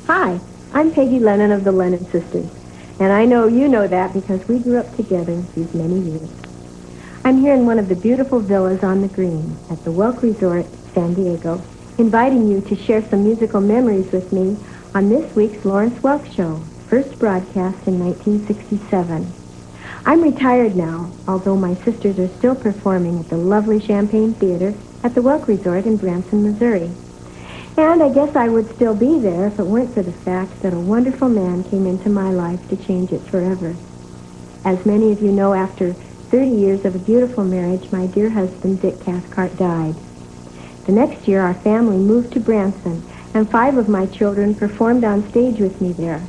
Hi, I'm Peggy Lennon of the Lennon Sisters, and I know you know that because we grew up together these many years. I'm here in one of the beautiful villas on the green at the Welk Resort, San Diego, inviting you to share some musical memories with me on this week's Lawrence Welk Show, first broadcast in 1967. I'm retired now, although my sisters are still performing at the lovely Champagne Theater at the Welk Resort in Branson, Missouri. And I guess I would still be there if it weren't for the fact that a wonderful man came into my life to change it forever. As many of you know, after 30 years of a beautiful marriage, my dear husband, Dick Cathcart, died. The next year, our family moved to Branson, and 5 of my children performed on stage with me there.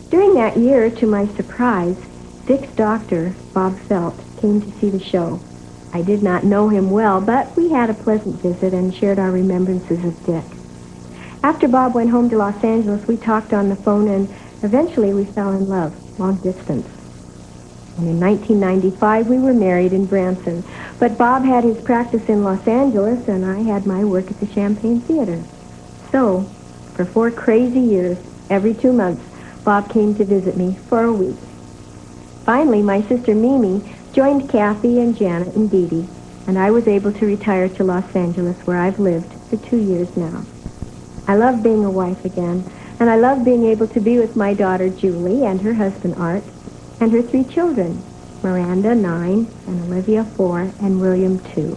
During that year, to my surprise, Dick's doctor, Bob Felt, came to see the show. I did not know him well, but we had a pleasant visit and shared our remembrances of Dick. After Bob went home to Los Angeles, we talked on the phone, and eventually we fell in love, long distance. And in 1995, we were married in Branson. But Bob had his practice in Los Angeles, and I had my work at the Champagne Theater. So, for 4 crazy years, every 2 months, Bob came to visit me for a week. Finally, my sister Mimi joined Kathy and Janet and Dee Dee, and I was able to retire to Los Angeles, where I've lived for 2 years now. I love being a wife again, and I love being able to be with my daughter Julie and her husband Art, and her 3 children, Miranda, 9, and Olivia, 4, and William, 2.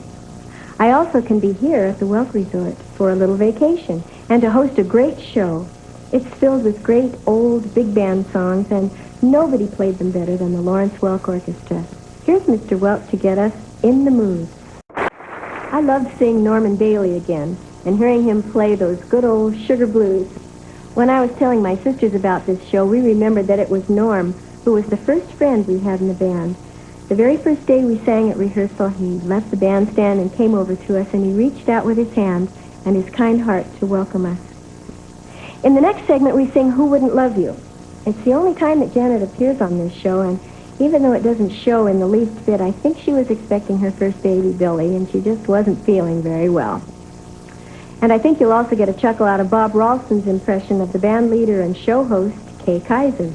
I also can be here at the Welk Resort for a little vacation and to host a great show. It's filled with great old big band songs, and nobody played them better than the Lawrence Welk Orchestra. Here's Mr. Welk to get us in the mood. I loved seeing Norman Bailey again and hearing him play those good old sugar blues. When I was telling my sisters about this show, we remembered that it was Norm who was the first friend we had in the band. The very first day we sang at rehearsal, he left the bandstand and came over to us, and he reached out with his hand and his kind heart to welcome us. In the next segment, we sing Who Wouldn't Love You. It's the only time that Janet appears on this show, and even though it doesn't show in the least bit, I think she was expecting her first baby, Billy, and she just wasn't feeling very well. And I think you'll also get a chuckle out of Bob Ralston's impression of the band leader and show host, Kay Kaiser.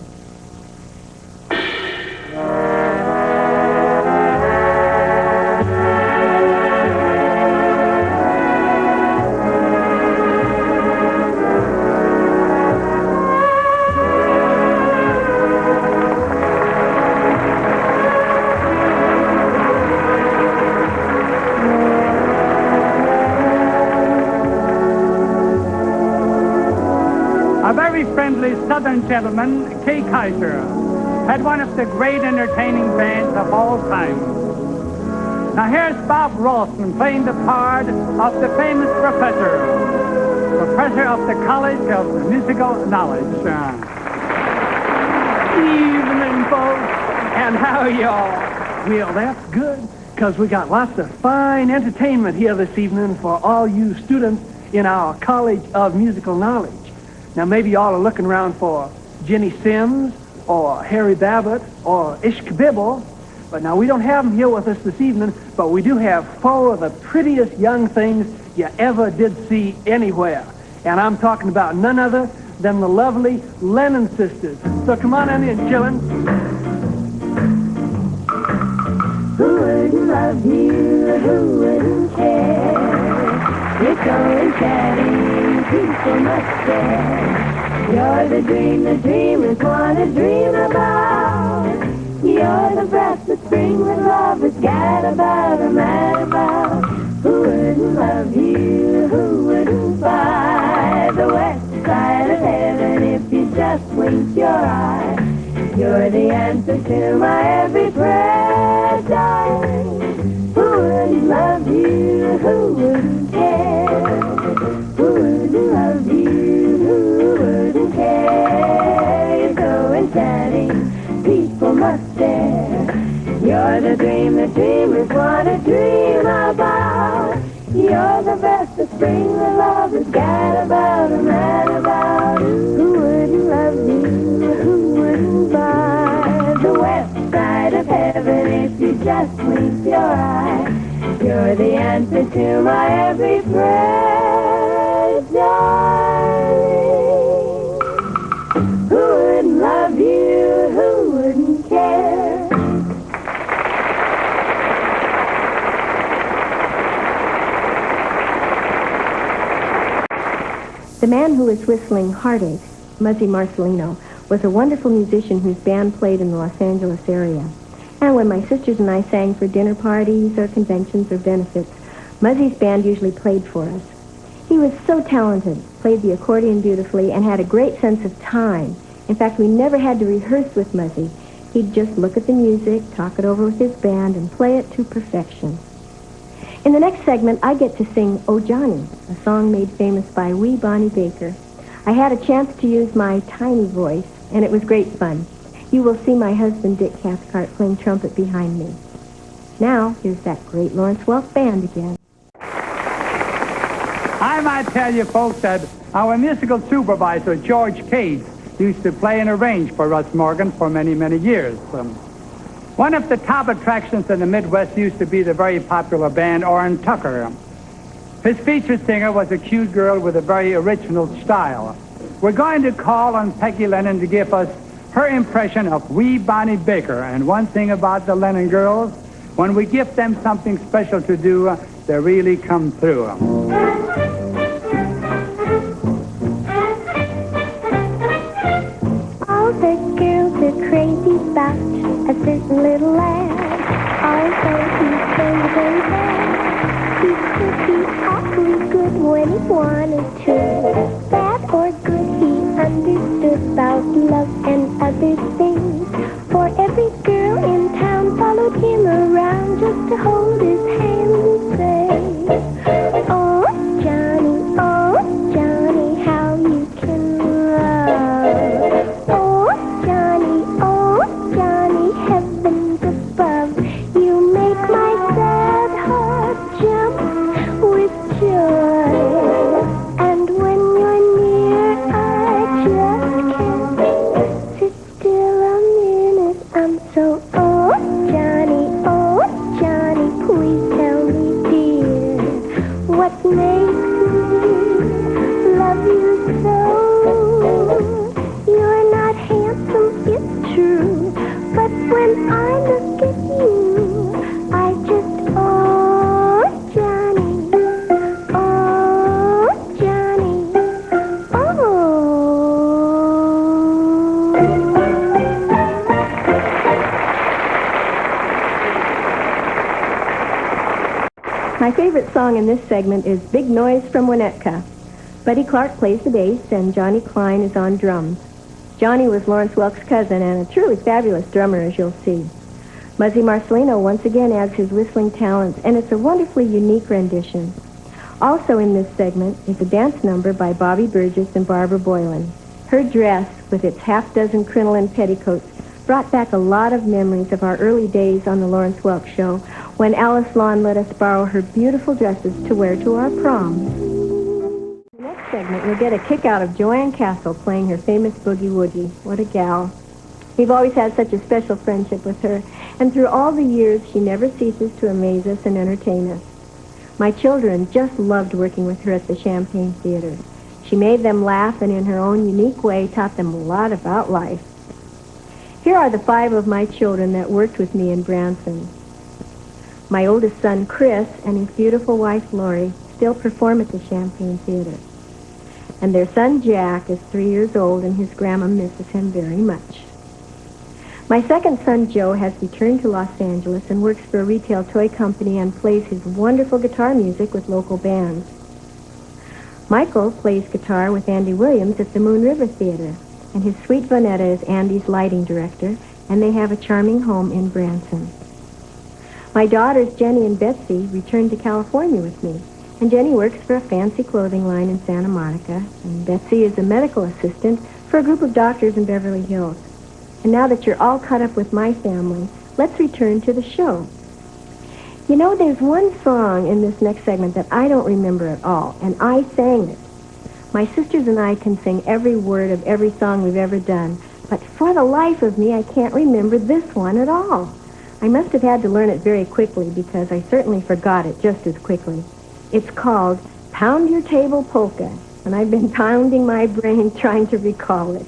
Southern gentleman, Kay Kaiser, had one of the great entertaining bands of all time. Now here's Bob Ralston playing the part of the famous professor of the College of Musical Knowledge. Evening, folks, and how y'all? Well, that's good, because we got lots of fine entertainment here this evening for all you students in our College of Musical Knowledge. Now, maybe y'all are looking around for Jenny Sims or Harry Babbitt or Ishka Bibble, but now we don't have them here with us this evening, but we do have 4 of the prettiest young things you ever did see anywhere. And I'm talking about none other than the lovely Lennon sisters. So come on in here, chillin'. Who wouldn't love you? Who wouldn't care? You're so enchanting, people must say. You're the dreamers want to dream about. You're the breath of spring that lovers gad about or mad about. Who wouldn't love you? Who wouldn't buy the west side of heaven if you just winked your eye? You're the answer to my every prayer, darling. Who wouldn't love you? Who wouldn't care? Who wouldn't love you? Who wouldn't care? You're so enchanting, people must stare. You're the dream that dreamers want to dream about. You're the best of spring that lovers gad about or mad about. Who wouldn't love you? Who wouldn't buy the west side of heaven if you just winked your eye? You're the answer to my every prayer, darling. The man who was whistling Heartaches, Muzzy Marcelino, was a wonderful musician whose band played in the Los Angeles area. And when my sisters and I sang for dinner parties or conventions or benefits, Muzzy's band usually played for us. He was so talented, played the accordion beautifully, and had a great sense of time. In fact, we never had to rehearse with Muzzy. He'd just look at the music, talk it over with his band, and play it to perfection. In the next segment, I get to sing Oh Johnny, a song made famous by wee Bonnie Baker. I had a chance to use my tiny voice, and it was great fun. You will see my husband, Dick Cathcart, playing trumpet behind me. Now, here's that great Lawrence Welk band again. I might tell you, folks, that our musical supervisor, George Cade, used to play and arrange for Russ Morgan for many, many years. One of the top attractions in the Midwest used to be the very popular band Oran Tucker. His featured singer was a cute girl with a very original style. We're going to call on Peggy Lennon to give us her impression of wee Bonnie Baker. And one thing about the Lennon girls, when we give them something special to do, they really come through. All the girls are crazy about a certain little lad. Although he's so very bad, he could be awfully good when he wanted to. Bad or good, he understood about love and other things. For every girl in town followed him around just to hold his hand and say, oh, Johnny, how you can love. Oh, Johnny, heavens above, you make my sad heart jump with joy. And when you're near, I just can't sit still a minute. I'm so, oh, Johnny, please tell me, dear, what makes me love you so? You're not handsome, it's true, but when I look at you, I just, oh, Johnny, oh. My favorite song in this segment is Big Noise from Winnetka. Buddy Clark plays the bass, and Johnny Klein is on drums. Johnny was Lawrence Welk's cousin and a truly fabulous drummer, as you'll see. Muzzy Marcelino once again adds his whistling talents, and it's a wonderfully unique rendition. Also in this segment is a dance number by Bobby Burgess and Barbara Boylan. Her dress, with its half-dozen crinoline petticoats, brought back a lot of memories of our early days on the Lawrence Welk Show, when Alice Lawn let us borrow her beautiful dresses to wear to our proms. In the next segment, we'll get a kick out of Joanne Castle playing her famous Boogie Woogie. What a gal. We've always had such a special friendship with her, and through all the years, she never ceases to amaze us and entertain us. My children just loved working with her at the Champaign Theater. She made them laugh and in her own unique way taught them a lot about life. Here are the 5 of my children that worked with me in Branson. My oldest son, Chris, and his beautiful wife, Lori, still perform at the Champaign Theater. And their son, Jack, is 3 years old, and his grandma misses him very much. My second son, Joe, has returned to Los Angeles and works for a retail toy company and plays his wonderful guitar music with local bands. Michael plays guitar with Andy Williams at the Moon River Theater, and his sweet Vanetta is Andy's lighting director, and they have a charming home in Branson. My daughters, Jenny and Betsy, returned to California with me, and Jenny works for a fancy clothing line in Santa Monica, and Betsy is a medical assistant for a group of doctors in Beverly Hills. And now that you're all caught up with my family, let's return to the show. You know, there's one song in this next segment that I don't remember at all, and I sang it. My sisters and I can sing every word of every song we've ever done, but for the life of me, I can't remember this one at all. I must have had to learn it very quickly because I certainly forgot it just as quickly. It's called Pound Your Table Polka, and I've been pounding my brain trying to recall it.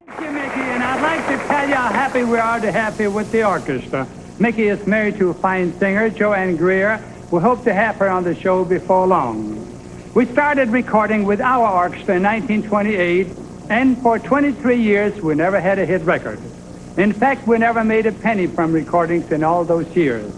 Thank you, Mickey, and I'd like to tell you how happy we are to have you with the orchestra. Mickey is married to a fine singer, Joanne Greer. We hope to have her on the show before long. We started recording with our orchestra in 1928, and for 23 years, we never had a hit record. In fact, we never made a penny from recordings in all those years.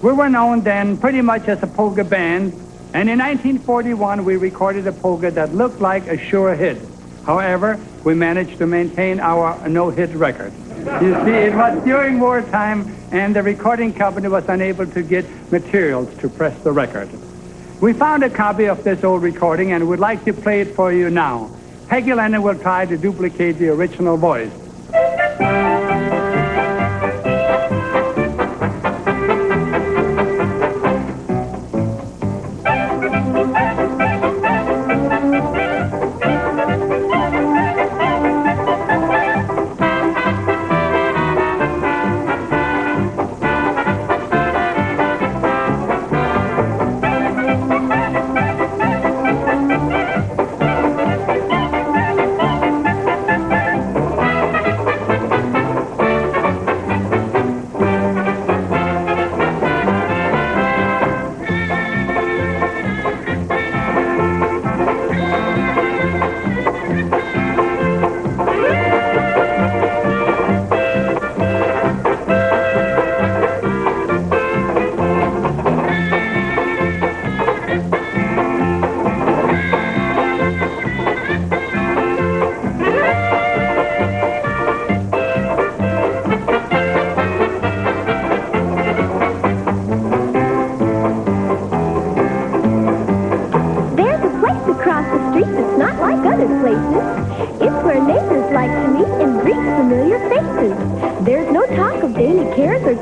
We were known then pretty much as a polka band, and in 1941, we recorded a polka that looked like a sure hit. However, we managed to maintain our no-hit record. You see, it was during wartime, and the recording company was unable to get materials to press the record. We found a copy of this old recording, and would like to play it for you now. Peggy Lennon will try to duplicate the original voice.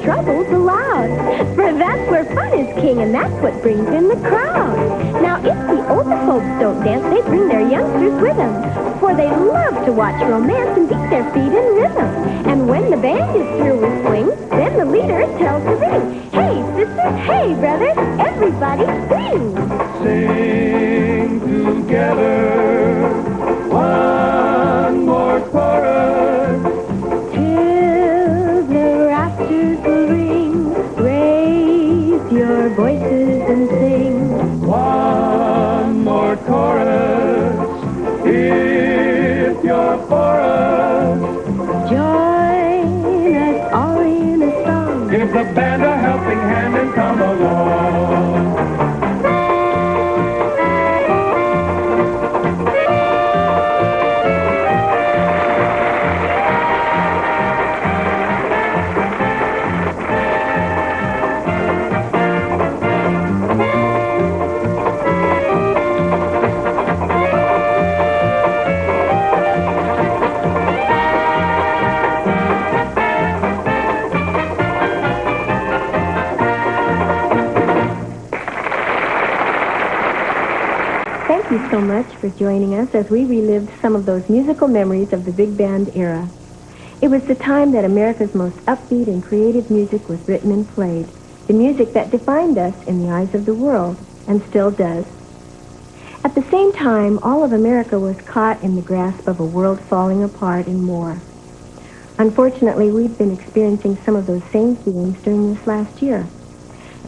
Troubles allowed, for that's where fun is king, and that's what brings in the crowd. Now, if the older folks don't dance, they bring their youngsters with them, for they love to watch romance and beat their feet in rhythm. And when the band is through with swing, then the leader tells the ring, hey, sisters, hey, brothers, everybody sing. Sing together, one more chorus. Your voices and sing. One more chorus, if you're for us. Join us all in a song. Give the band a helping hand and come along. Thank you so much for joining us as we relived some of those musical memories of the big band era. It was the time that America's most upbeat and creative music was written and played, the music that defined us in the eyes of the world, and still does. At the same time, all of America was caught in the grasp of a world falling apart and more. Unfortunately, we've been experiencing some of those same feelings during this last year.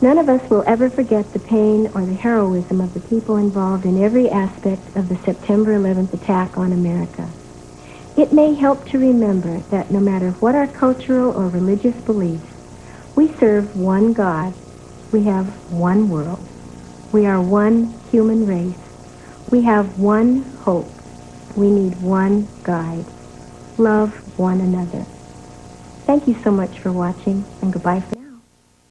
None of us will ever forget the pain or the heroism of the people involved in every aspect of the September 11th attack on America. It may help to remember that no matter what our cultural or religious beliefs, we serve one God. We have one world. We are one human race. We have one hope. We need one guide. Love one another. Thank you so much for watching, and goodbye for now.